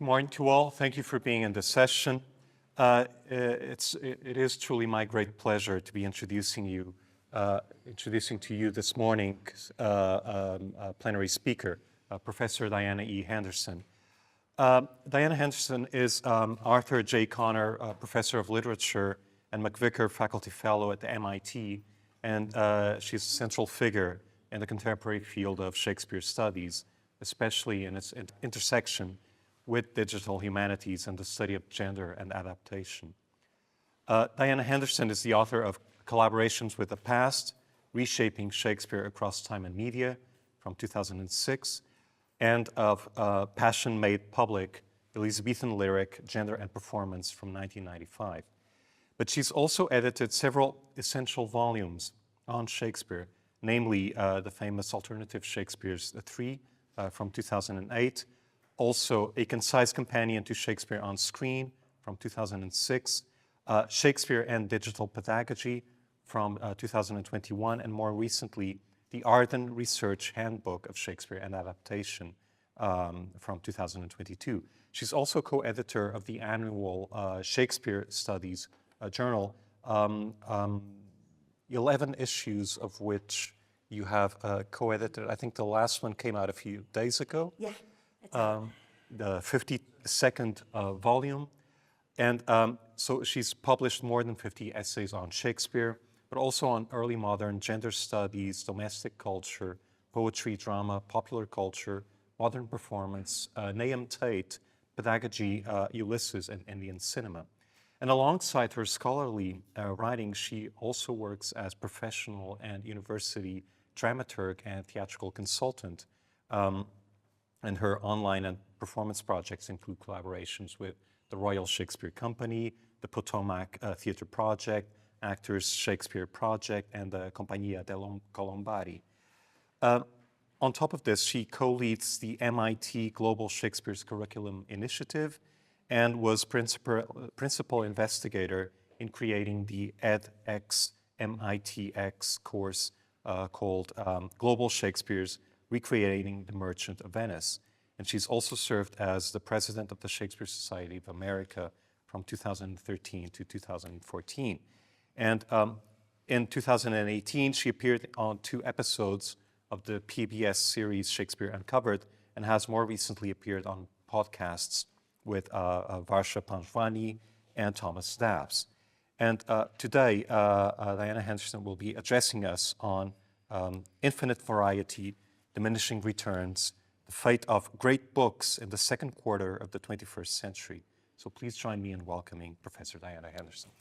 Good morning to all. Thank you for being in this session. It is truly my great pleasure to be introducing to you this morning's plenary speaker, Professor Diana E. Henderson. Diana Henderson is Arthur J. Connor Professor of Literature and McVicker Faculty Fellow at the MIT, and she's a central figure in the contemporary field of Shakespeare studies, especially in its intersection with digital humanities and the study of gender and adaptation. Diana Henderson is the author of Collaborations with the Past, Reshaping Shakespeare Across Time and Media from 2006, and of Passion Made Public, Elizabethan Lyric, Gender and Performance from 1995. But she's also edited several essential volumes on Shakespeare, namely the famous Alternative Shakespeare's 3 from 2008, also A Concise Companion to Shakespeare on Screen from 2006, Shakespeare and Digital Pedagogy from 2021, and more recently, the Arden Research Handbook of Shakespeare and Adaptation from 2022. She's also co-editor of the annual Shakespeare Studies journal, 11 issues of which you have co-edited. I think the last one came out a few days ago. Yeah. The 52nd volume. And so she's published more than 50 essays on Shakespeare, but also on early modern gender studies, domestic culture, poetry, drama, popular culture, modern performance, Nahum Tate, pedagogy, Ulysses, and Indian cinema. And alongside her scholarly writing, she also works as professional and university dramaturg and theatrical consultant. And her online and performance projects include collaborations with the Royal Shakespeare Company, the Potomac Theatre Project, Actors Shakespeare Project, and the Compagnia dei Colombari. On top of this, she co-leads the MIT Global Shakespeare's Curriculum Initiative and was principal investigator in creating the edX MITx course called Global Shakespeare's Recreating the Merchant of Venice. And she's also served as the president of the Shakespeare Society of America from 2013 to 2014. And in 2018, she appeared on 2 episodes of the PBS series Shakespeare Uncovered and has more recently appeared on podcasts with Varsha Panjwani and Thomas Dabbs. And today, Diana Henderson will be addressing us on infinite variety, diminishing returns, the fate of great books in the second quarter of the 21st century. So please join me in welcoming Professor Diana Henderson.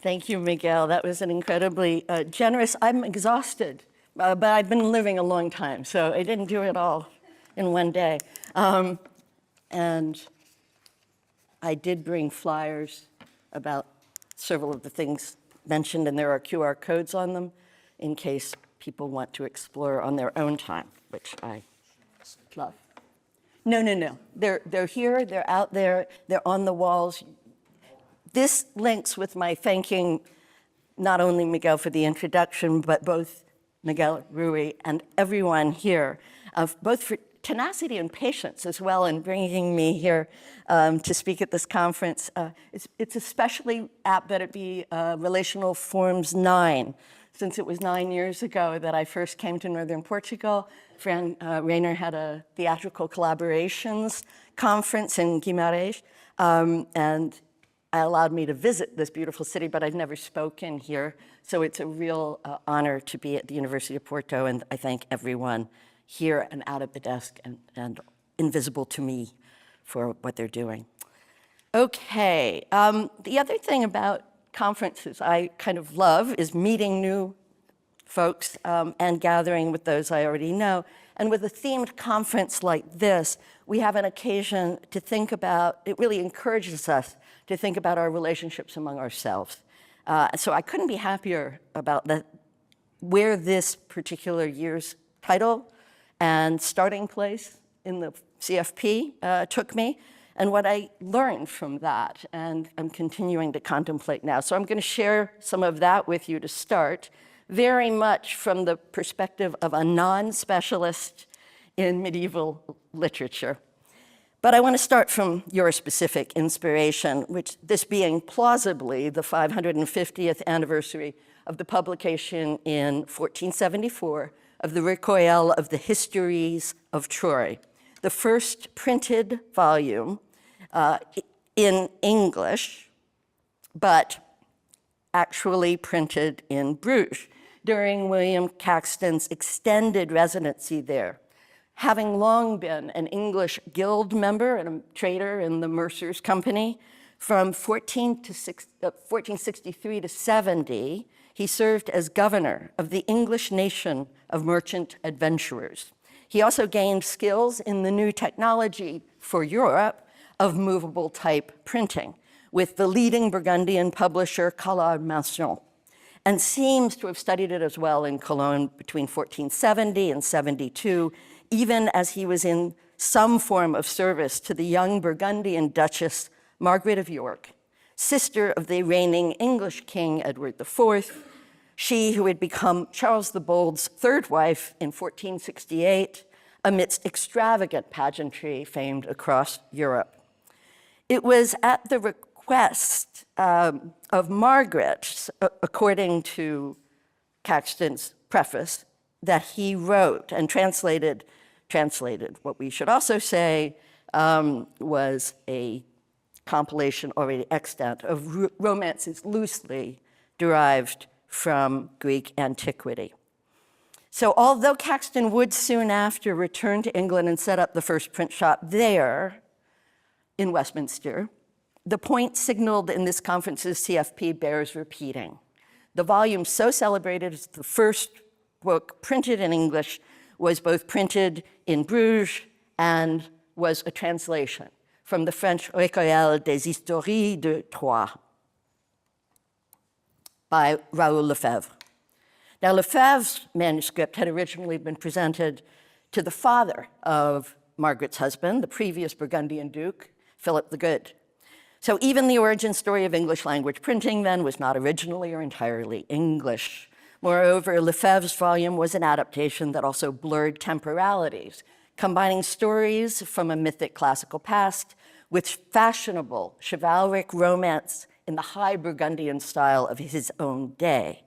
Thank you, Miguel. That was an incredibly generous. I'm exhausted, but I've been living a long time, so I didn't do it all in one day. And I did bring flyers about several of the things mentioned, and there are QR codes on them in case people want to explore on their own time, which I love. No. They're here, they're out there, they're on the walls. This links with my thanking not only Miguel for the introduction, but both Miguel Rui and everyone here, both for tenacity and patience as well in bringing me here to speak at this conference. It's especially apt that it be Relational Forms 9, since it was 9 years ago that I first came to Northern Portugal. Fran Rayner had a theatrical collaborations conference in Guimarães, and allowed me to visit this beautiful city, but I've never spoken here. So it's a real honor to be at the University of Porto, and I thank everyone here and out at the desk and invisible to me for what they're doing. Okay, the other thing about conferences I kind of love is meeting new folks and gathering with those I already know. And with a themed conference like this, we have an occasion to think about, it really encourages us to think about our relationships among ourselves. So I couldn't be happier about where this particular year's title and starting place in the CFP took me, and what I learned from that, and I'm continuing to contemplate now. So I'm going to share some of that with you to start, very much from the perspective of a non-specialist in medieval literature. But I want to start from your specific inspiration, which this being plausibly the 550th anniversary of the publication in 1474 of the Recueil of the Histories of Troy, the first printed volume in English, but actually printed in Bruges during William Caxton's extended residency there. Having long been an English guild member and a trader in the Mercer's Company, from 1463 to 70, he served as governor of the English nation of merchant adventurers. He also gained skills in the new technology for Europe of movable type printing with the leading Burgundian publisher Collard-Manson, and seems to have studied it as well in Cologne between 1470 and 72, even as he was in some form of service to the young Burgundian Duchess Margaret of York, sister of the reigning English King Edward IV, she who had become Charles the Bold's third wife in 1468 amidst extravagant pageantry famed across Europe. It was at the request of Margaret, according to Caxton's preface, that he wrote and translated what we should also say was a compilation already extant of romances loosely derived from Greek antiquity. So although Caxton would soon after return to England and set up the first print shop there in Westminster, the point signaled in this conference's CFP bears repeating. The volume so celebrated as the first book printed in English was both printed in Bruges and was a translation from the French Recueil des Histories de Troyes by Raoul Lefebvre. Now, Lefebvre's manuscript had originally been presented to the father of Margaret's husband, the previous Burgundian Duke, Philip the Good. So even the origin story of English language printing then was not originally or entirely English. Moreover, Lefebvre's volume was an adaptation that also blurred temporalities, combining stories from a mythic classical past with fashionable chivalric romance in the high Burgundian style of his own day.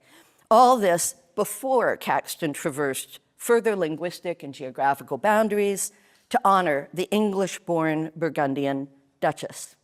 All this before Caxton traversed further linguistic and geographical boundaries to honor the English-born Burgundian Duchess.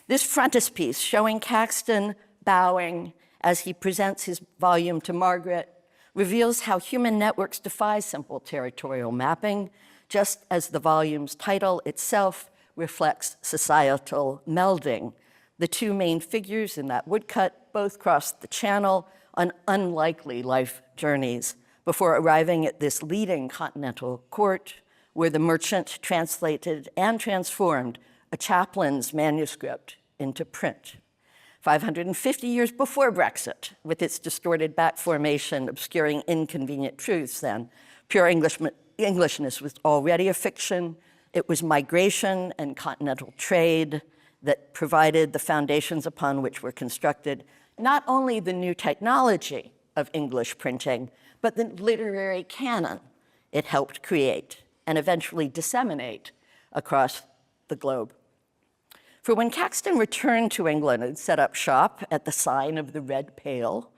This frontispiece showing Caxton bowing as he presents his volume to Margaret reveals how human networks defy simple territorial mapping, just as the volume's title itself reflects societal melding. The two main figures in that woodcut both crossed the Channel on unlikely life journeys before arriving at this leading continental court where the merchant translated and transformed a chaplain's manuscript into print. 550 years before Brexit, with its distorted back formation obscuring inconvenient truths then, pure Englishness was already a fiction. It was migration and continental trade that provided the foundations upon which were constructed not only the new technology of English printing, but the literary canon it helped create and eventually disseminate across the globe. For when Caxton returned to England and set up shop at the sign of the Red Pale,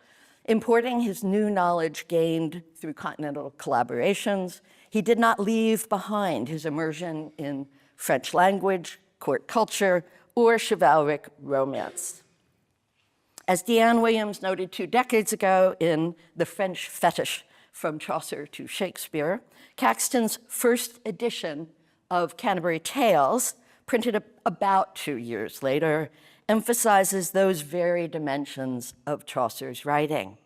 importing his new knowledge gained through continental collaborations, he did not leave behind his immersion in French language, court culture, or chivalric romance. As Deanne Williams noted 2 decades ago in The French Fetish from Chaucer to Shakespeare, Caxton's first edition of Canterbury Tales, printed about 2 years later, emphasizes those very dimensions of Chaucer's writing.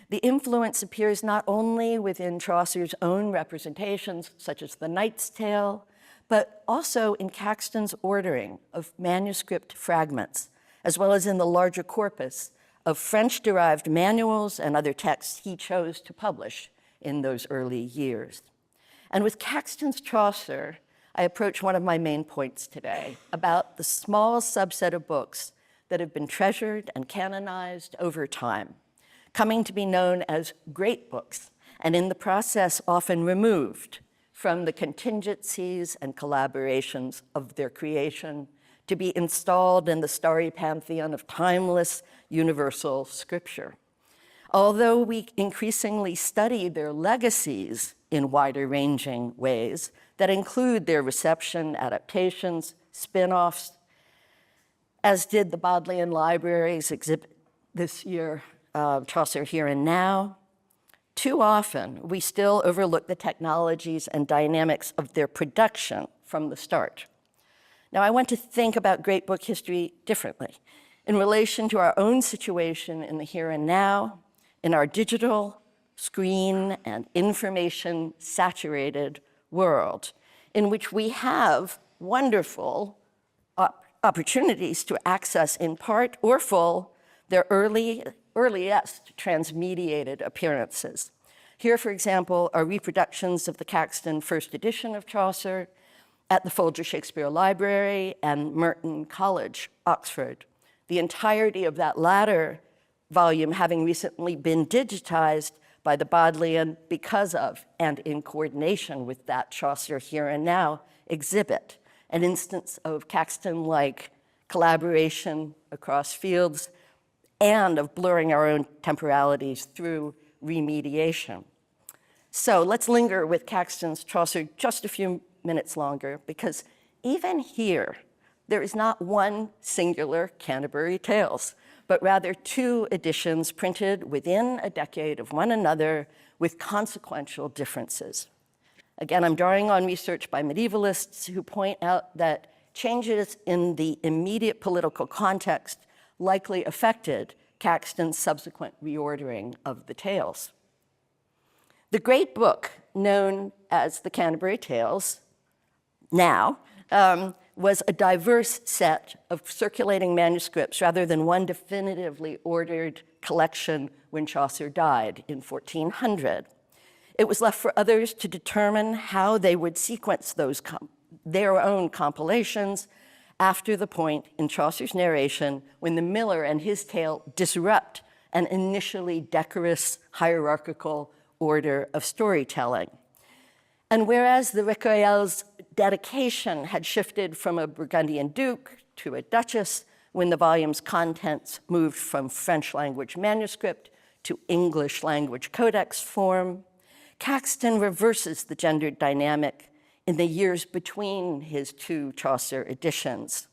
The influence appears not only within Chaucer's own representations, such as the Knight's Tale, but also in Caxton's ordering of manuscript fragments, as well as in the larger corpus of French-derived manuals and other texts he chose to publish in those early years. And with Caxton's Chaucer, I approach one of my main points today about the small subset of books that have been treasured and canonized over time, coming to be known as great books, and in the process often removed from the contingencies and collaborations of their creation to be installed in the starry pantheon of timeless universal scripture. Although we increasingly study their legacies in wider-ranging ways that include their reception, adaptations, spin-offs, as did the Bodleian Library's exhibit this year, Chaucer Here and Now, too often we still overlook the technologies and dynamics of their production from the start. Now, I want to think about great book history differently in relation to our own situation in the here and now, in our digital, screen, and information-saturated world, in which we have wonderful opportunities to access in part or full their earliest transmediated appearances. Here, for example, are reproductions of the Caxton first edition of Chaucer at the Folger Shakespeare Library and Merton College, Oxford. The entirety of that latter volume having recently been digitized by the Bodleian because of and in coordination with that Chaucer Here and Now exhibit, an instance of Caxton-like collaboration across fields and of blurring our own temporalities through remediation. So let's linger with Caxton's Chaucer just a few minutes longer, because even here, there is not one singular Canterbury Tales, but rather two editions printed within a decade of one another with consequential differences. Again, I'm drawing on research by medievalists who point out that changes in the immediate political context likely affected Caxton's subsequent reordering of the tales. The great book, known as the Canterbury Tales, now, was a diverse set of circulating manuscripts rather than one definitively ordered collection when Chaucer died in 1400. It was left for others to determine how they would sequence their own compilations after the point in Chaucer's narration when the miller and his tale disrupt an initially decorous hierarchical order of storytelling. And whereas the Recueil's dedication had shifted from a Burgundian duke to a duchess when the volume's contents moved from French language manuscript to English language codex form, Caxton reverses the gendered dynamic in the years between his two Chaucer editions,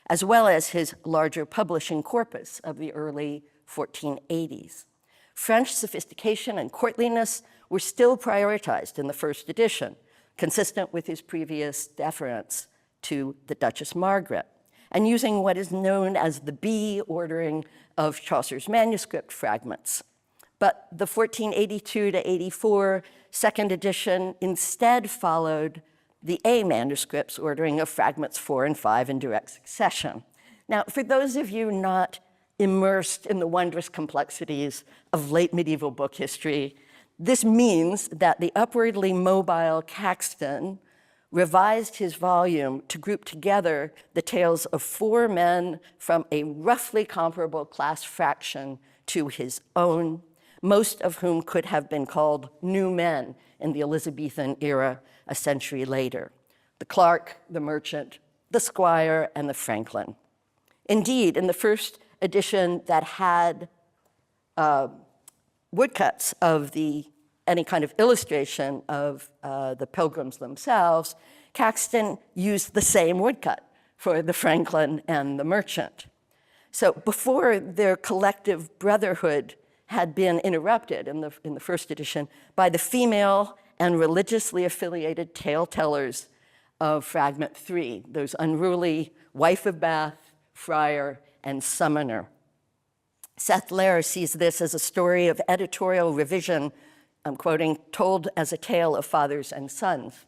as well as his larger publishing corpus of the early 1480s. French sophistication and courtliness were still prioritized in the first edition, consistent with his previous deference to the Duchess Margaret, and using what is known as the B ordering of Chaucer's manuscript fragments. But the 1482 to 84 second edition instead followed the A manuscripts ordering of fragments 4 and 5 in direct succession. Now, for those of you not immersed in the wondrous complexities of late medieval book history, this means that the upwardly mobile Caxton revised his volume to group together the tales of 4 men from a roughly comparable class fraction to his own, most of whom could have been called new men in the Elizabethan era a century later: the clerk, the merchant, the squire, and the franklin. Indeed, in the first edition that had woodcuts of any kind of illustration of the pilgrims themselves, Caxton used the same woodcut for the franklin and the merchant. So before their collective brotherhood had been interrupted in the first edition by the female and religiously affiliated tale-tellers of fragment 3, those unruly wife of Bath, friar, and summoner. Seth Lair sees this as a story of editorial revision, I'm quoting, told as a tale of fathers and sons.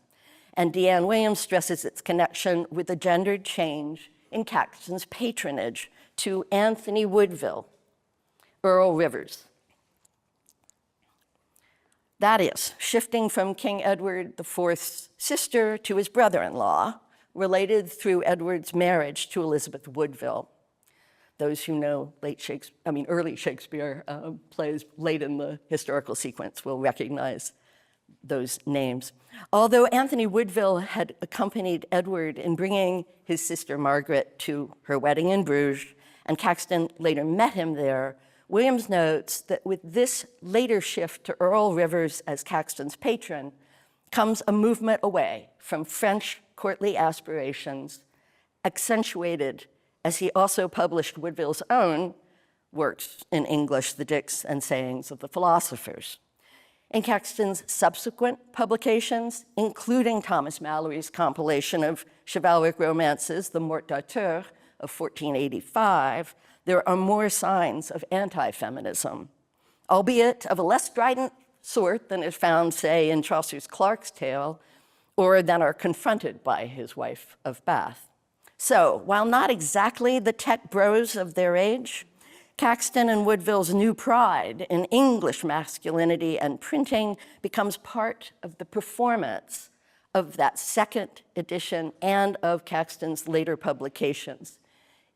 And Deanne Williams stresses its connection with the gendered change in Caxton's patronage to Anthony Woodville, Earl Rivers. That is, shifting from King Edward IV's sister to his brother-in-law, related through Edward's marriage to Elizabeth Woodville. those who know early Shakespeare plays late in the historical sequence will recognize those names. Although Anthony Woodville had accompanied Edward in bringing his sister Margaret to her wedding in Bruges, and Caxton later met him there, Williams notes that with this later shift to Earl Rivers as Caxton's patron comes a movement away from French courtly aspirations, accentuated as he also published Woodville's own works in English, the Dicks and Sayings of the Philosophers. In Caxton's subsequent publications, including Thomas Mallory's compilation of chivalric romances, The Mort d'Arthur of 1485, there are more signs of anti-feminism, albeit of a less strident sort than is found, say, in Chaucer's Clark's Tale, or than are confronted by his wife of Bath. So, while not exactly the tech bros of their age, Caxton and Woodville's new pride in English masculinity and printing becomes part of the performance of that second edition and of Caxton's later publications.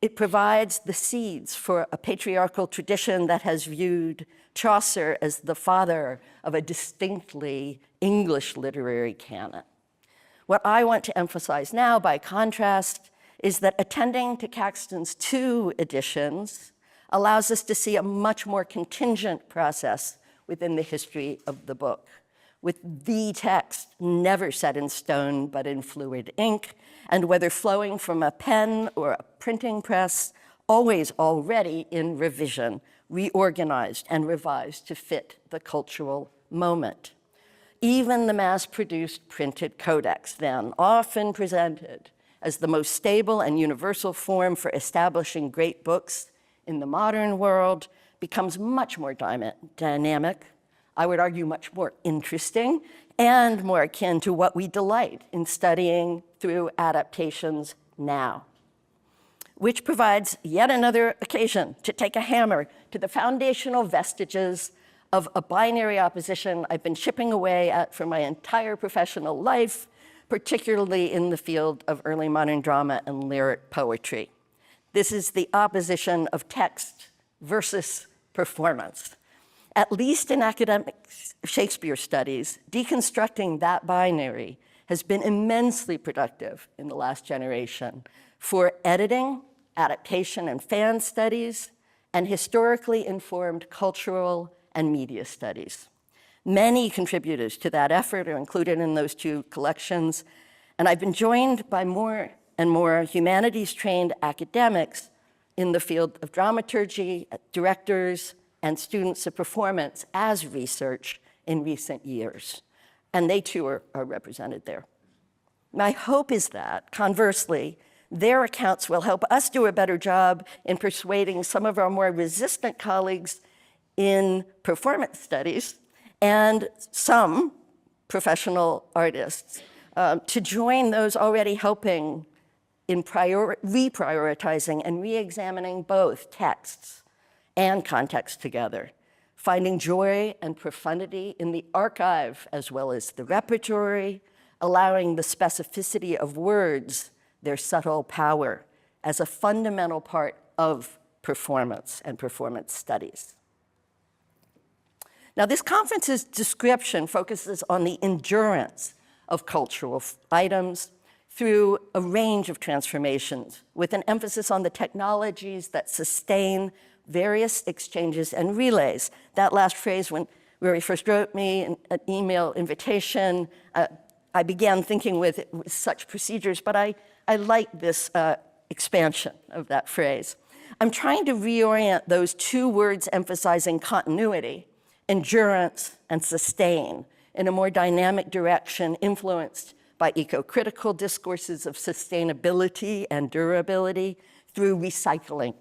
It provides the seeds for a patriarchal tradition that has viewed Chaucer as the father of a distinctly English literary canon. What I want to emphasize now, by contrast, is that attending to Caxton's two editions allows us to see a much more contingent process within the history of the book, with the text never set in stone but in fluid ink, and whether flowing from a pen or a printing press, always already in revision, reorganized and revised to fit the cultural moment. Even the mass-produced printed codex, then, often presented as the most stable and universal form for establishing great books in the modern world, becomes much more dynamic, I would argue much more interesting, and more akin to what we delight in studying through adaptations now, which provides yet another occasion to take a hammer to the foundational vestiges of a binary opposition I've been chipping away at for my entire professional life, particularly in the field of early modern drama and lyric poetry. This is the opposition of text versus performance. At least in academic Shakespeare studies, deconstructing that binary has been immensely productive in the last generation for editing, adaptation, and fan studies, and historically informed cultural and media studies. Many contributors to that effort are included in those two collections, and I've been joined by more and more humanities-trained academics in the field of dramaturgy, directors, and students of performance as research in recent years. And they too are represented there. My hope is that, conversely, their accounts will help us do a better job in persuading some of our more resistant colleagues in performance studies and some professional artists to join those already helping in reprioritizing and re-examining both texts and context together, finding joy and profundity in the archive as well as the repertory, allowing the specificity of words their subtle power as a fundamental part of performance and performance studies. Now, this conference's description focuses on the endurance of cultural items through a range of transformations, with an emphasis on the technologies that sustain various exchanges and relays. That last phrase, when Rory first wrote me an email invitation, I began thinking with such procedures, but I like this expansion of that phrase. I'm trying to reorient those two words emphasizing continuity, endurance, and sustain in a more dynamic direction influenced by eco-critical discourses of sustainability and durability through recycling.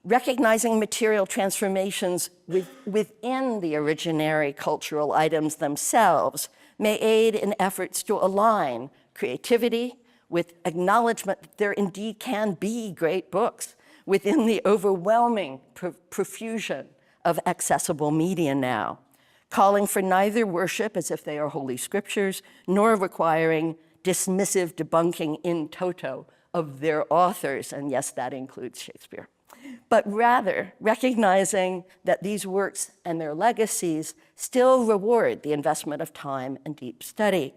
Recognizing material transformations within the originary cultural items themselves may aid in efforts to align creativity with acknowledgement that there indeed can be great books within the overwhelming profusion of accessible media now, calling for neither worship as if they are holy scriptures, nor requiring dismissive debunking in toto of their authors, and yes, that includes Shakespeare. but rather recognizing that these works and their legacies still reward the investment of time and deep study.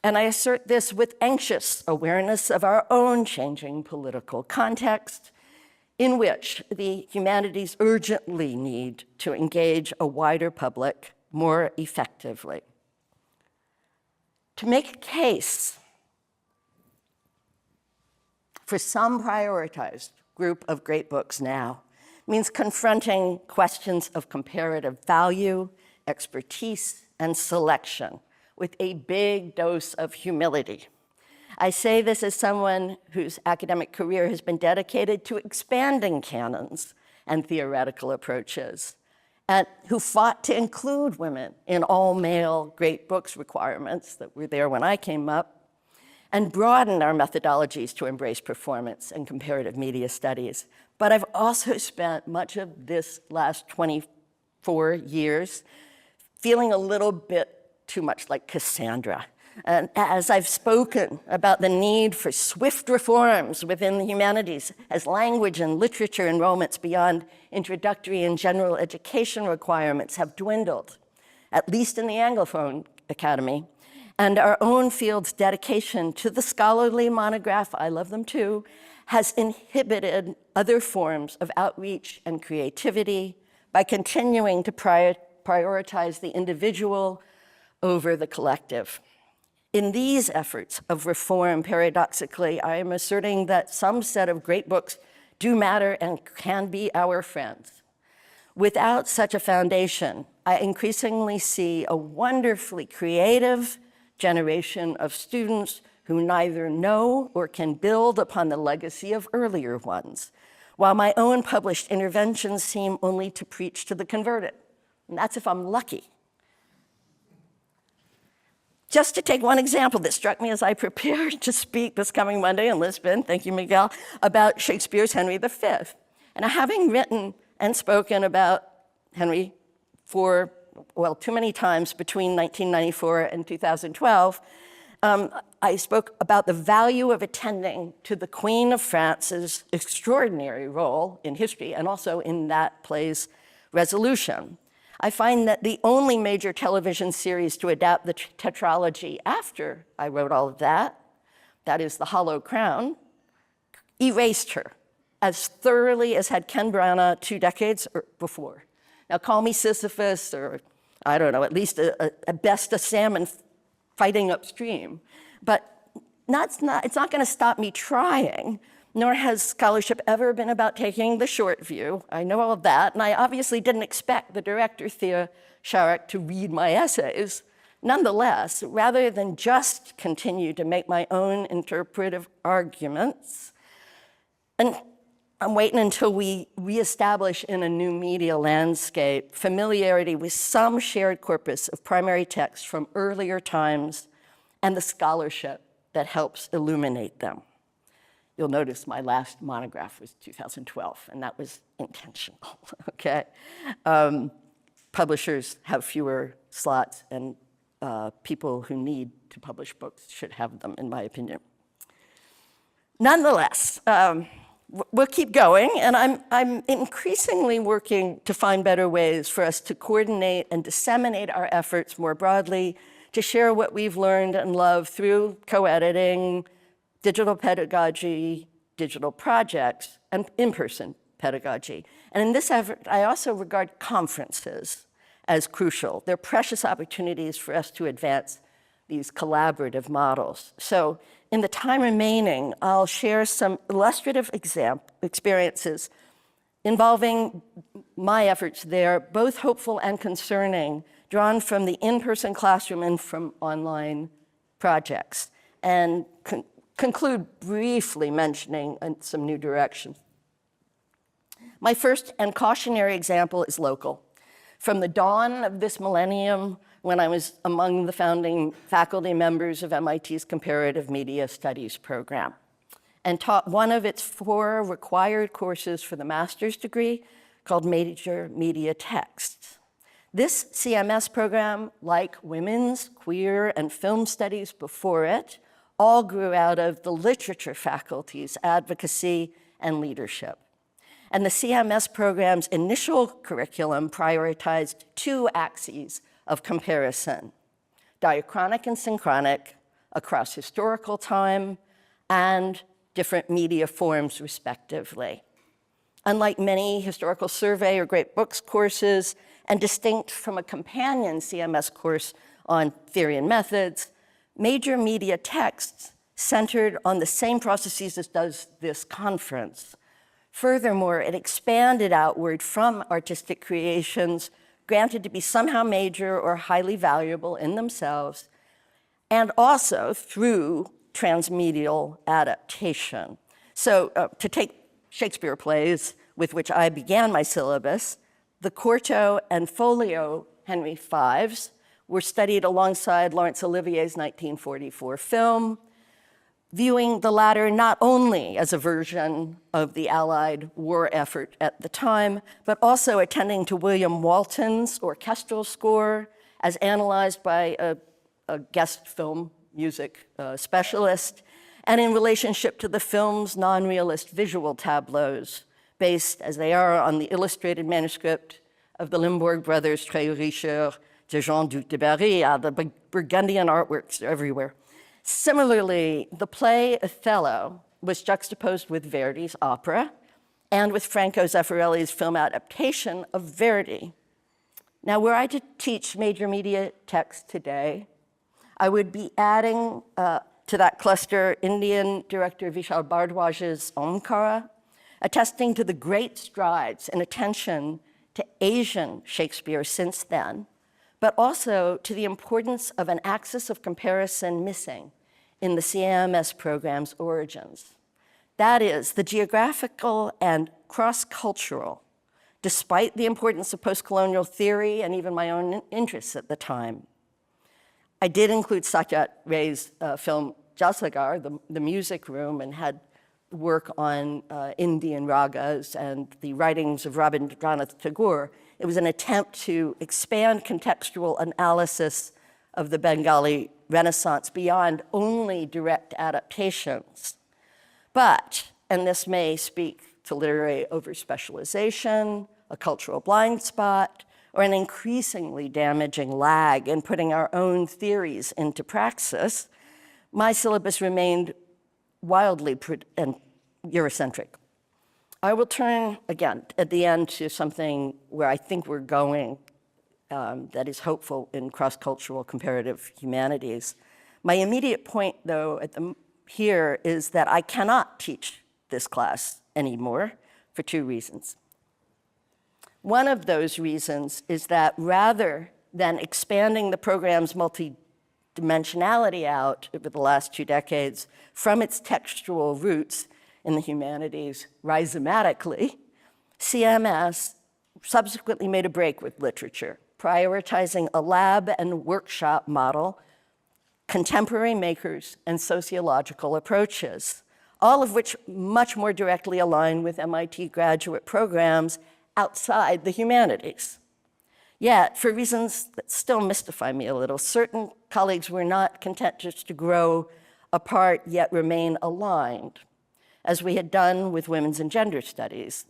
And I assert this with anxious awareness of our own changing political context, in which the humanities urgently need to engage a wider public more effectively. To make a case for some prioritized group of great books now means confronting questions of comparative value, expertise, and selection with a big dose of humility. I say this as someone whose academic career has been dedicated to expanding canons and theoretical approaches, and who fought to include women in all male great books requirements that were there when I came up, and broaden our methodologies to embrace performance and comparative media studies. But I've also spent much of this last 24 years feeling a little bit too much like Cassandra. And as I've spoken about the need for swift reforms within the humanities, as language and literature enrollments beyond introductory and general education requirements have dwindled, at least in the Anglophone Academy, and our own field's dedication to the scholarly monograph, I love them too, has inhibited other forms of outreach and creativity by continuing to prioritize the individual over the collective. In these efforts of reform, paradoxically, I am asserting that some set of great books do matter and can be our friends. Without such a foundation, I increasingly see a wonderfully creative generation of students who neither know or can build upon the legacy of earlier ones, while my own published interventions seem only to preach to the converted. And that's if I'm lucky. Just to take one example that struck me as I prepared to speak this coming Monday in Lisbon, thank you, Miguel, about Shakespeare's Henry V. And having written and spoken about Henry for, well, too many times between 1994 and 2012, I spoke about the value of attending to the Queen of France's extraordinary role in history and also in that play's resolution. I find that the only major television series to adapt the tetralogy after I wrote all of that, that is The Hollow Crown, erased her as thoroughly as had Ken Branagh 2 decades before. Now call me Sisyphus or, I don't know, at least at best a salmon fighting upstream. But it's not going to stop me trying, nor has scholarship ever been about taking the short view. I know all of that, and I obviously didn't expect the director, Thea Sharrock, to read my essays. Nonetheless, rather than just continue to make my own interpretive arguments, and I'm waiting until we reestablish in a new media landscape familiarity with some shared corpus of primary texts from earlier times and the scholarship that helps illuminate them. You'll notice my last monograph was 2012, and that was intentional, okay? Publishers have fewer slots, and people who need to publish books should have them, in my opinion. Nonetheless, we'll keep going, and I'm increasingly working to find better ways for us to coordinate and disseminate our efforts more broadly, to share what we've learned and loved through co-editing, digital pedagogy, digital projects, and in-person pedagogy. And in this effort, I also regard conferences as crucial. They're precious opportunities for us to advance these collaborative models. So in the time remaining, I'll share some illustrative experiences involving my efforts there, both hopeful and concerning, drawn from the in-person classroom and from online projects, and conclude briefly mentioning some new directions. My first and cautionary example is local. From the dawn of this millennium, when I was among the founding faculty members of MIT's Comparative Media Studies program, and taught one of its 4 required courses for the master's degree called Major Media Texts. This CMS program, like women's, queer, and film studies before it, all grew out of the literature faculty's advocacy and leadership. And the CMS program's initial curriculum prioritized two axes of comparison: diachronic and synchronic across historical time and different media forms, respectively. Unlike many historical survey or great books courses, and distinct from a companion CMS course on theory and methods, major media texts centered on the same processes as does this conference. Furthermore, it expanded outward from artistic creations granted to be somehow major or highly valuable in themselves, and also through transmedial adaptation. So to take Shakespeare plays with which I began my syllabus, the quarto and folio Henry V's were studied alongside Laurence Olivier's 1944 film, viewing the latter not only as a version of the Allied war effort at the time, but also attending to William Walton's orchestral score as analyzed by a guest film music specialist, and in relationship to the film's non-realist visual tableaus, based as they are on the illustrated manuscript of the Limbourg brothers' Tréhericher de Jean Duc de Berry. The Burgundian artworks are everywhere. Similarly, the play Othello was juxtaposed with Verdi's opera and with Franco Zeffirelli's film adaptation of Verdi. Now, were I to teach major media text today, I would be adding to that cluster Indian director Vishal Bhardwaj's Omkara, attesting to the great strides in attention to Asian Shakespeare since then, but also to the importance of an axis of comparison missing in the CMS program's origins. That is, the geographical and cross-cultural, despite the importance of post-colonial theory and even my own interests at the time. I did include Satyajit Ray's film Jasagar, the music room, and had work on Indian ragas and the writings of Rabindranath Tagore. It was an attempt to expand contextual analysis of the Bengali Renaissance beyond only direct adaptations. But, and this may speak to literary overspecialization, a cultural blind spot, or an increasingly damaging lag in putting our own theories into praxis, my syllabus remained wildly and Eurocentric. I will turn, again, at the end to something where I think we're going that is hopeful in cross-cultural comparative humanities. My immediate point, though, here is that I cannot teach this class anymore for two reasons. One of those reasons is that rather than expanding the program's multidimensionality out over the last 2 decades from its textual roots in the humanities rhizomatically, CMS subsequently made a break with literature, prioritizing a lab and workshop model, contemporary makers, and sociological approaches, all of which much more directly align with MIT graduate programs outside the humanities. Yet, for reasons that still mystify me a little, certain colleagues were not content just to grow apart yet remain aligned, as we had done with women's and gender studies.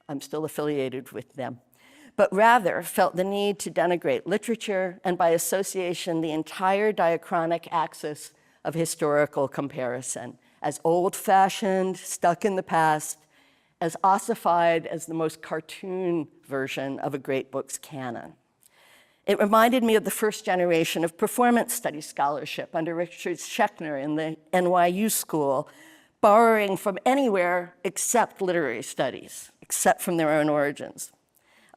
I'm still affiliated with them, but rather felt the need to denigrate literature and by association the entire diachronic axis of historical comparison as old-fashioned, stuck in the past, as ossified as the most cartoon version of a great book's canon. It reminded me of the first generation of performance studies scholarship under Richard Schechner in the NYU school, borrowing from anywhere except literary studies, except from their own origins.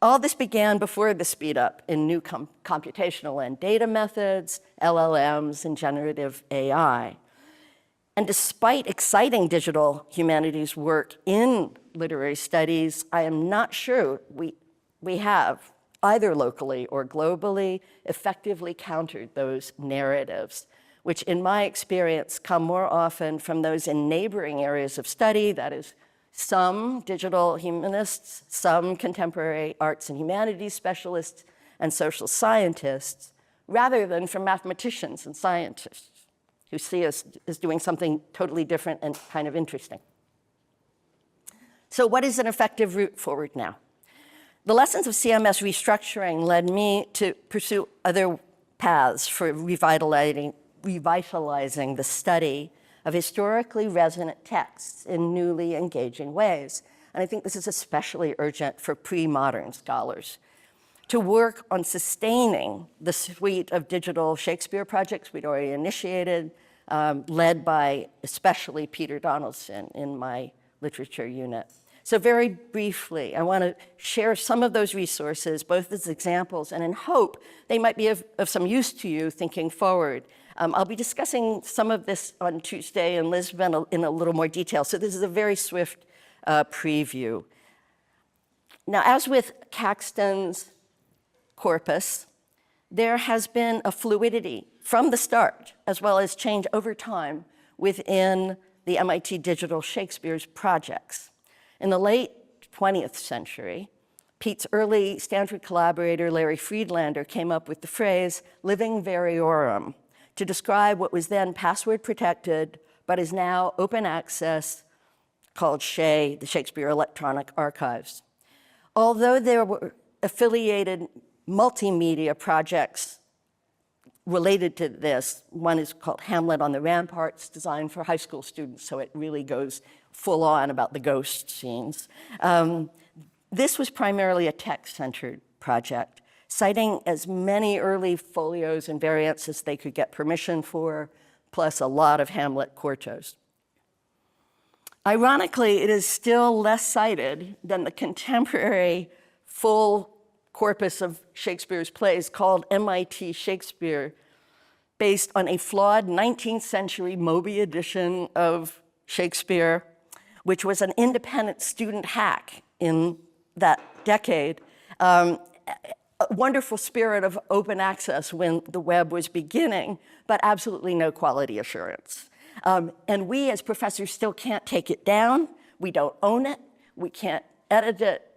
All this began before the speed up in new computational and data methods, LLMs, and generative AI. And despite exciting digital humanities work in literary studies, I am not sure we have, either locally or globally, effectively countered those narratives, which in my experience come more often from those in neighboring areas of study, that is, some digital humanists, some contemporary arts and humanities specialists, and social scientists, rather than from mathematicians and scientists who see us as doing something totally different and kind of interesting. So what is an effective route forward now? The lessons of CMS restructuring led me to pursue other paths for revitalizing the study of historically resonant texts in newly engaging ways. And I think this is especially urgent for pre-modern scholars. To work on sustaining the suite of digital Shakespeare projects we'd already initiated, led by especially Peter Donaldson in my literature unit. So very briefly, I want to share some of those resources, both as examples and in hope they might be of some use to you thinking forward. I'll be discussing some of this on Tuesday in Lisbon in a little more detail, so this is a very swift preview. Now, as with Caxton's corpus, there has been a fluidity from the start, as well as change over time within the MIT Digital Shakespeare's projects. In the late 20th century, Pete's early Stanford collaborator, Larry Friedlander, came up with the phrase living variorum to describe what was then password protected, but is now open access, called SHAE, the Shakespeare Electronic Archives. Although there were affiliated multimedia projects related to this, one is called Hamlet on the Ramparts, designed for high school students, so it really goes full on about the ghost scenes. This was primarily a text-centered project, citing as many early folios and variants as they could get permission for, plus a lot of Hamlet quartos. Ironically, it is still less cited than the contemporary full corpus of Shakespeare's plays called MIT Shakespeare, based on a flawed 19th century Moby edition of Shakespeare, which was an independent student hack in that decade. A wonderful spirit of open access when the web was beginning, but absolutely no quality assurance. And we as professors still can't take it down. We don't own it. We can't edit it.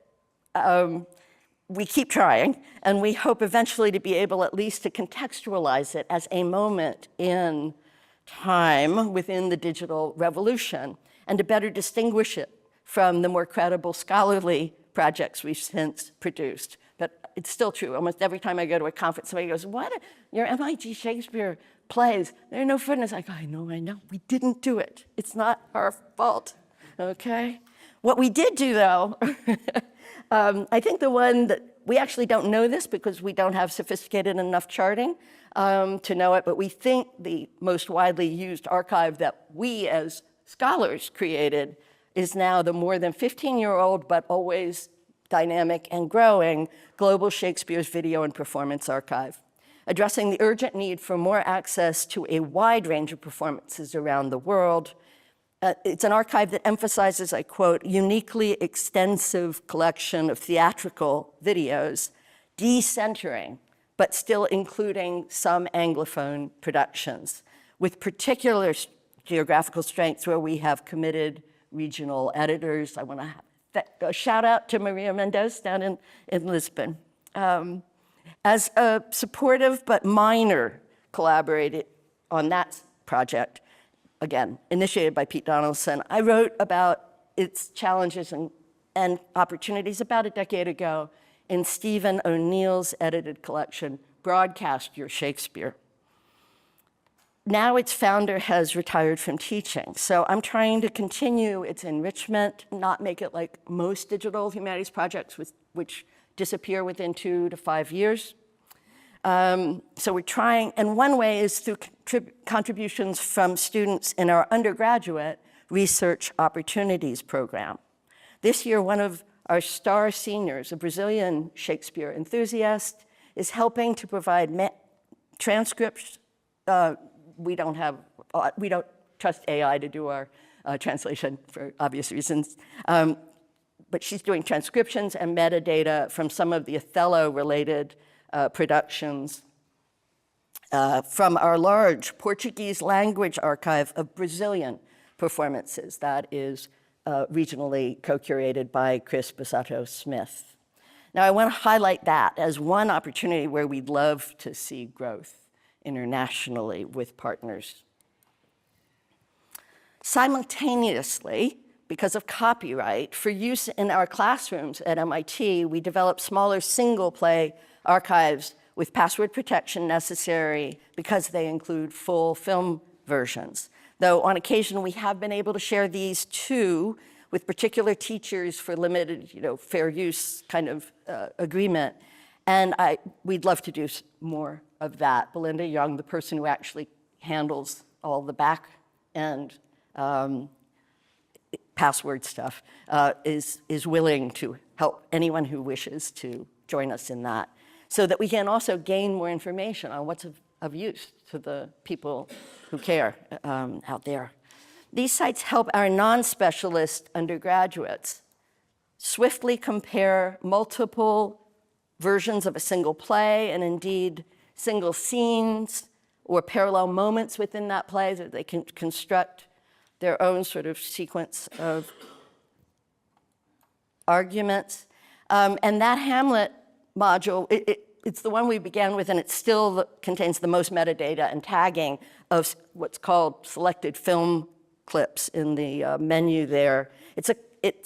We keep trying, and we hope eventually to be able at least to contextualize it as a moment in time within the digital revolution, and to better distinguish it from the more credible scholarly projects we've since produced. But it's still true. Almost every time I go to a conference, somebody goes, "What? Your MIT Shakespeare plays, there are no footnotes." I go, I know. We didn't do it. It's not our fault, okay? What we did do, though, I think the one that we actually don't know this because we don't have sophisticated enough charting to know it, but we think the most widely used archive that we as scholars created is now the more than 15-year-old, but always dynamic and growing, Global Shakespeare's Video and Performance Archive, addressing the urgent need for more access to a wide range of performances around the world. It's an archive that emphasizes, I quote, uniquely extensive collection of theatrical videos, decentering, but still including some Anglophone productions, with particular geographical strengths where we have committed regional editors. I want to a shout out to Maria Mendes down in Lisbon. As a supportive but minor collaborator on that project, again, initiated by Pete Donaldson, I wrote about its challenges and opportunities about a decade ago in Stephen O'Neill's edited collection, Broadcast Your Shakespeare. Now its founder has retired from teaching, so I'm trying to continue its enrichment, not make it like most digital humanities projects which disappear within 2 to 5 years. So we're trying, and one way is through contributions from students in our undergraduate research opportunities program. This year, one of our star seniors, a Brazilian Shakespeare enthusiast, is helping to provide transcripts. We don't trust AI to do our translation for obvious reasons. But she's doing transcriptions and metadata from some of the Othello-related productions from our large Portuguese language archive of Brazilian performances that is regionally co-curated by Chris Basato Smith. Now, I want to highlight that as one opportunity where we'd love to see growth internationally with partners. Simultaneously, because of copyright, for use in our classrooms at MIT, we developed smaller single play archives with password protection necessary because they include full film versions. Though on occasion we have been able to share these too with particular teachers for limited, fair use kind of agreement. And we'd love to do more of that. Belinda Young, the person who actually handles all the back end password stuff, is willing to help anyone who wishes to join us in that, so that we can also gain more information on what's of use to the people who care out there. These sites help our non-specialist undergraduates swiftly compare multiple versions of a single play, and indeed single scenes or parallel moments within that play, that they can construct their own sort of sequence of arguments. And that Hamlet module, it's the one we began with, and it still contains the most metadata and tagging of what's called selected film clips in the menu there. It's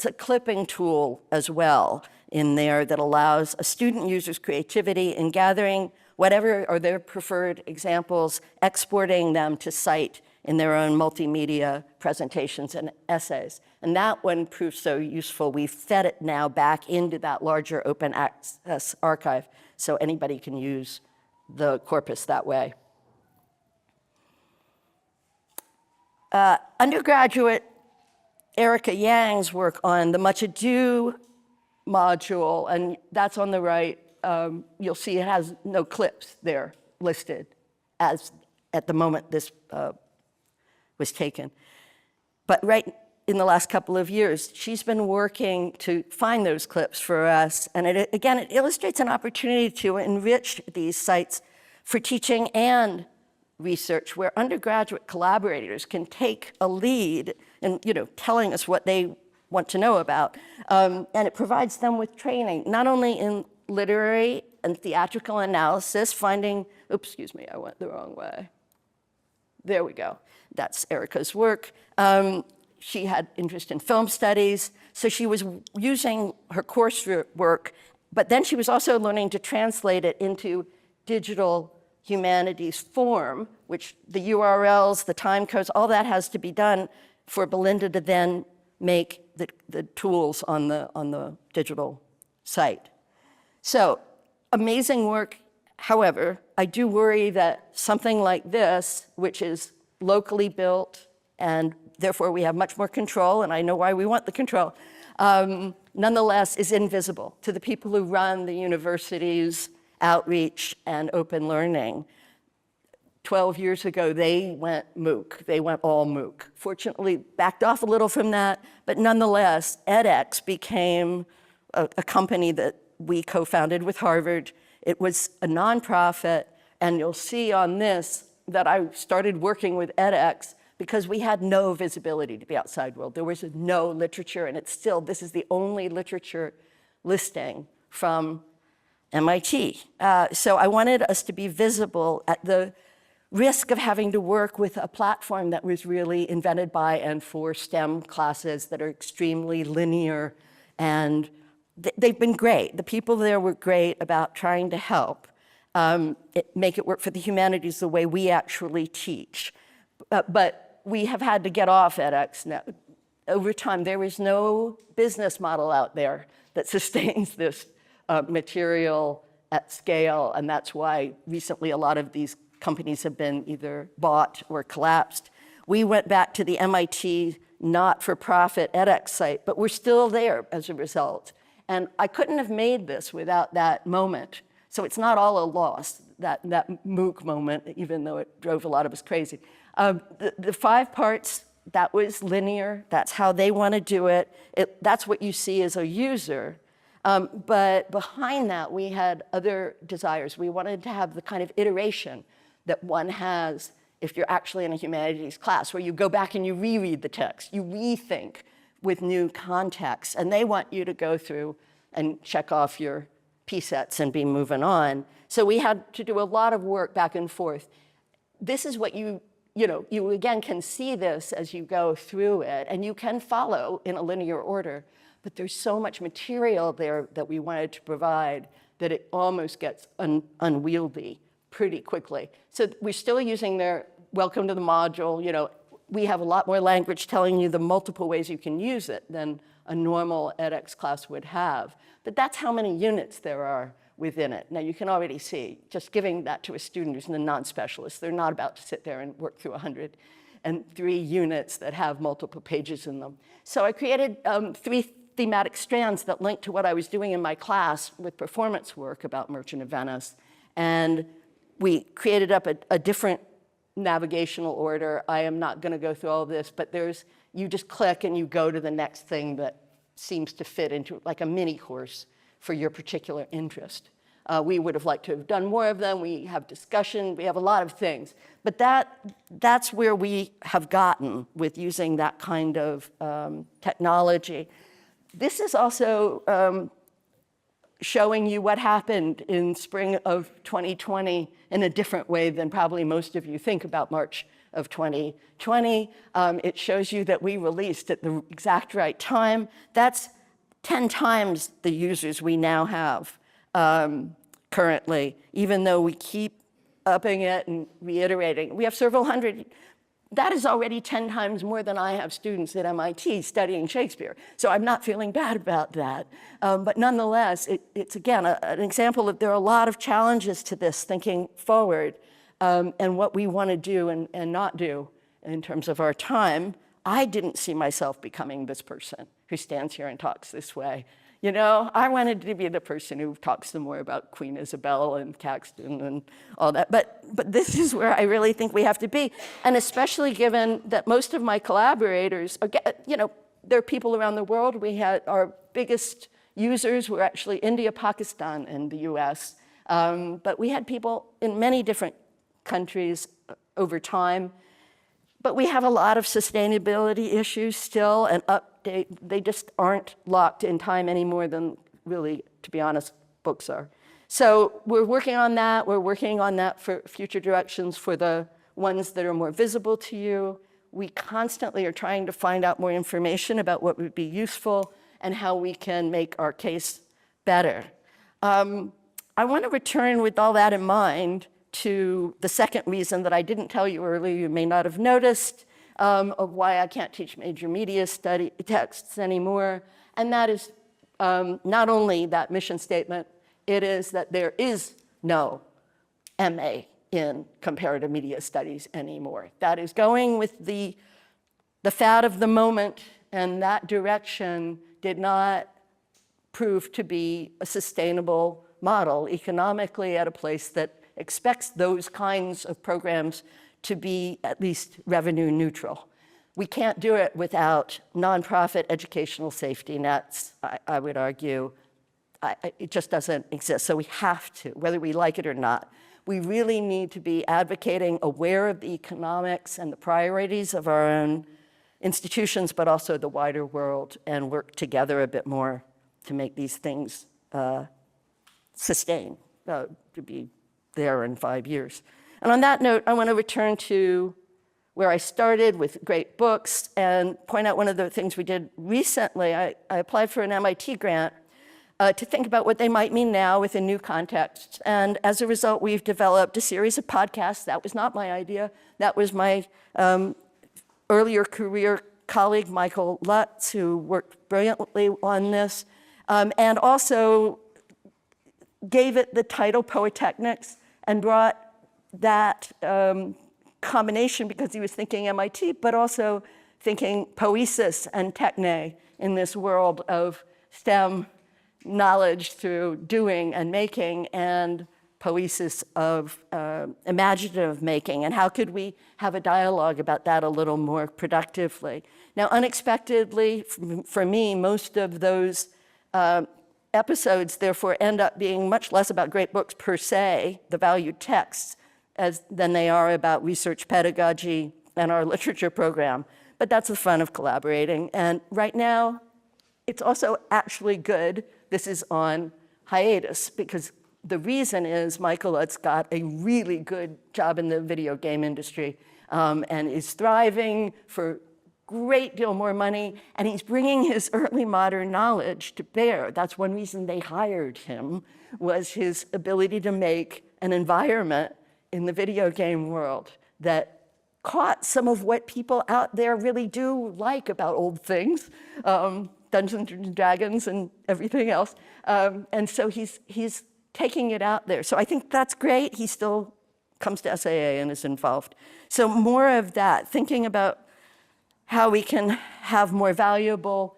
a clipping tool as well in there that allows a student user's creativity in gathering whatever are their preferred examples, exporting them to cite in their own multimedia presentations and essays. And that one proved so useful, we fed it now back into that larger open access archive so anybody can use the corpus that way. Undergraduate Erica Yang's work on the Much Ado module, and that's on the right. You'll see it has no clips there listed as at the moment this was taken. But right in the last couple of years, she's been working to find those clips for us. And again, it illustrates an opportunity to enrich these sites for teaching and research, where undergraduate collaborators can take a lead in telling us what they want to know about. And it provides them with training, not only in literary and theatrical analysis, finding, oops, excuse me, I went the wrong way. There we go. That's Erica's work. She had interest in film studies, so she was using her coursework, but then she was also learning to translate it into digital humanities form, which the URLs, the time codes, all that has to be done for Belinda to then make the tools on the digital site. So amazing work. However, I do worry that something like this, which is locally built, and therefore we have much more control, and I know why we want the control, nonetheless is invisible to the people who run the university's outreach and open learning. 12 years ago, they went MOOC. They went all MOOC. Fortunately, backed off a little from that, but nonetheless, edX became a company that we co-founded with Harvard. It was a nonprofit, and you'll see on this that I started working with edX because we had no visibility to the outside world. There was no literature, and it's still, this is the only literature listing from MIT. So I wanted us to be visible at the risk of having to work with a platform that was really invented by and for STEM classes that are extremely linear, and they've been great. The people there were great about trying to help make it work for the humanities the way we actually teach. But we have had to get off edX now. Over time, there is no business model out there that sustains this material at scale, and that's why recently a lot of these companies have been either bought or collapsed. We went back to the MIT not-for-profit edX site, but we're still there as a result. And I couldn't have made this without that moment. So it's not all a loss, that MOOC moment, even though it drove a lot of us crazy. The 5 parts, that was linear. That's how they want to do it. That's what you see as a user. But behind that, we had other desires. We wanted to have the kind of iteration that one has if you're actually in a humanities class, where you go back and you reread the text, you rethink with new context, and they want you to go through and check off your P-sets and be moving on. So we had to do a lot of work back and forth. This is what you you again can see this as you go through it, and you can follow in a linear order, but there's so much material there that we wanted to provide that it almost gets unwieldy pretty quickly. So we're still using their welcome to the module. We have a lot more language telling you the multiple ways you can use it than a normal edX class would have. But that's how many units there are within it. Now you can already see, just giving that to a student who's a non-specialist, they're not about to sit there and work through 103 units that have multiple pages in them. So I created 3 thematic strands that link to what I was doing in my class with performance work about Merchant of Venice. And we created up a different navigational order. I am not going to go through all of this, but you just click and you go to the next thing that seems to fit into like a mini course for your particular interest. We would have liked to have done more of them. We have discussion. We have a lot of things. But that's where we have gotten with using that kind of technology. This is also showing you what happened in spring of 2020 in a different way than probably most of you think about March of 2020. It shows you that we released at the exact right time. That's 10 times the users we now have currently, even though we keep upping it and reiterating. We have several hundred. That is already 10 times more than I have students at MIT studying Shakespeare. So I'm not feeling bad about that. But nonetheless, it's again, an example of there are a lot of challenges to this thinking forward and what we want to do and not do in terms of our time. I didn't see myself becoming this person who stands here and talks this way. I wanted to be the person who talks some more about Queen Isabel and Caxton and all that. But this is where I really think we have to be. And especially given that most of my collaborators, there are people around the world. We had our biggest users were actually India, Pakistan, and the US. But we had people in many different countries over time. But we have a lot of sustainability issues still, and they just aren't locked in time any more than really, to be honest, books are. So we're working on that. We're working on that for future directions for the ones that are more visible to you. We constantly are trying to find out more information about what would be useful and how we can make our case better. I want to return with all that in mind to the second reason that I didn't tell you earlier, you may not have noticed, of why I can't teach major media study texts anymore. And that is not only that mission statement, it is that there is no MA in comparative media studies anymore. That is going with the fad of the moment, and that direction did not prove to be a sustainable model economically at a place that expects those kinds of programs to be at least revenue neutral. We can't do it without nonprofit educational safety nets, I would argue. It just doesn't exist, so we have to, whether we like it or not. We really need to be advocating, aware of the economics and the priorities of our own institutions, but also the wider world, and work together a bit more to make these things sustain, to be there in 5 years. And on that note, I want to return to where I started with great books and point out one of the things we did recently. I applied for an MIT grant to think about what they might mean now with a new context. And as a result, we've developed a series of podcasts. That was not my idea. That was my earlier career colleague, Michael Lutz, who worked brilliantly on this, and also gave it the title Poetechnics and brought that combination because he was thinking MIT, but also thinking poesis and techne in this world of STEM knowledge through doing and making, and poesis of imaginative making, and how could we have a dialogue about that a little more productively. Now, unexpectedly, for me, most of those episodes, therefore, end up being much less about great books per se, the valued texts, than they are about research pedagogy and our literature program. But that's the fun of collaborating. And right now, it's also actually good this is on hiatus, because the reason is Michael Lutz got a really good job in the video game industry, and is thriving for great deal more money, and he's bringing his early modern knowledge to bear. That's one reason they hired him, was his ability to make an environment in the video game world that caught some of what people out there really do like about old things, Dungeons and Dragons and everything else. And so he's taking it out there. So I think that's great. He still comes to SAA and is involved. So more of that, thinking about how we can have more valuable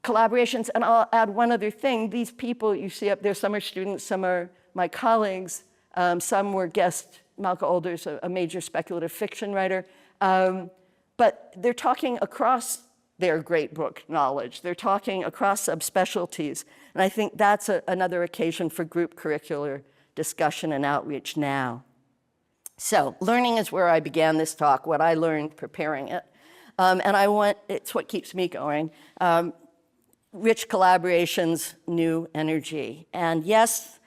collaborations. And I'll add one other thing. These people you see up there, some are students, some are my colleagues, some were guests. Malka Older's a major speculative fiction writer. But they're talking across their great book knowledge. They're talking across subspecialties. And I think that's another occasion for group curricular discussion and outreach now. So learning is where I began this talk, what I learned preparing it. And it's what keeps me going. Rich collaborations, new energy. And yes,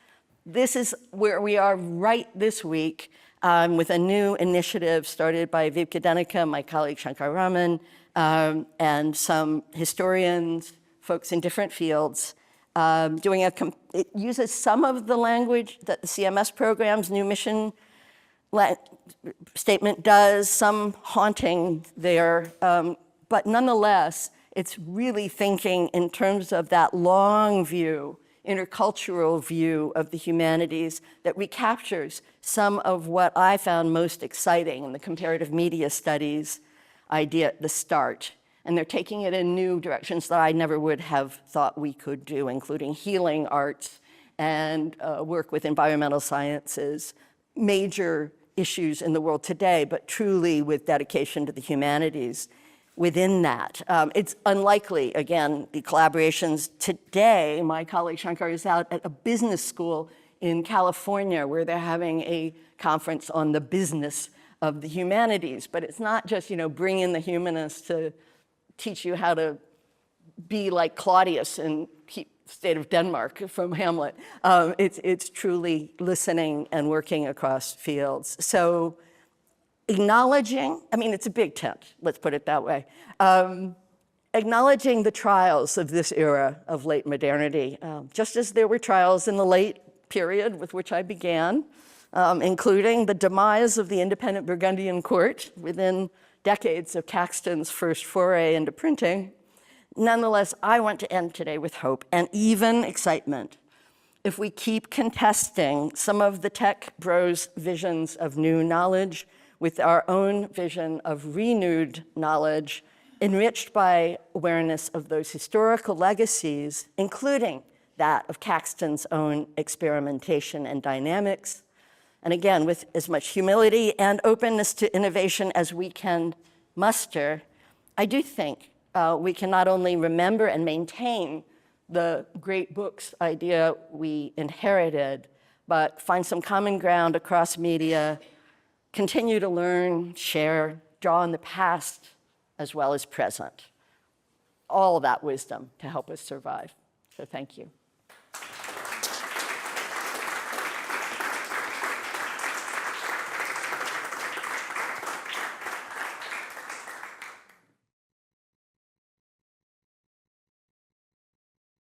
this is where we are right this week with a new initiative started by Vivka Denica, my colleague Shankar Raman, and some historians, folks in different fields, it uses some of the language that the CMS program's new mission statement does, some haunting there, but nonetheless, it's really thinking in terms of that long view, intercultural view of the humanities that recaptures some of what I found most exciting in the comparative media studies idea at the start. And they're taking it in new directions that I never would have thought we could do, including healing arts and work with environmental sciences, major issues in the world today, but truly with dedication to the humanities within that. It's unlikely, again, the collaborations today. My colleague Shankar is out at a business school in California where they're having a conference on the business of the humanities. But it's not just, bring in the humanists to teach you how to be like Claudius and keep State of Denmark from Hamlet. It's truly listening and working across fields. So acknowledging, it's a big tent, let's put it that way. Acknowledging the trials of this era of late modernity, just as there were trials in the late period with which I began, including the demise of the independent Burgundian court within decades of Caxton's first foray into printing. Nonetheless, I want to end today with hope and even excitement. If we keep contesting some of the tech bros' visions of new knowledge with our own vision of renewed knowledge, enriched by awareness of those historical legacies, including that of Caxton's own experimentation and dynamics, and again, with as much humility and openness to innovation as we can muster, I do think we can not only remember and maintain the great books idea we inherited, but find some common ground across media, continue to learn, share, draw on the past as well as present. All of that wisdom to help us survive. So thank you.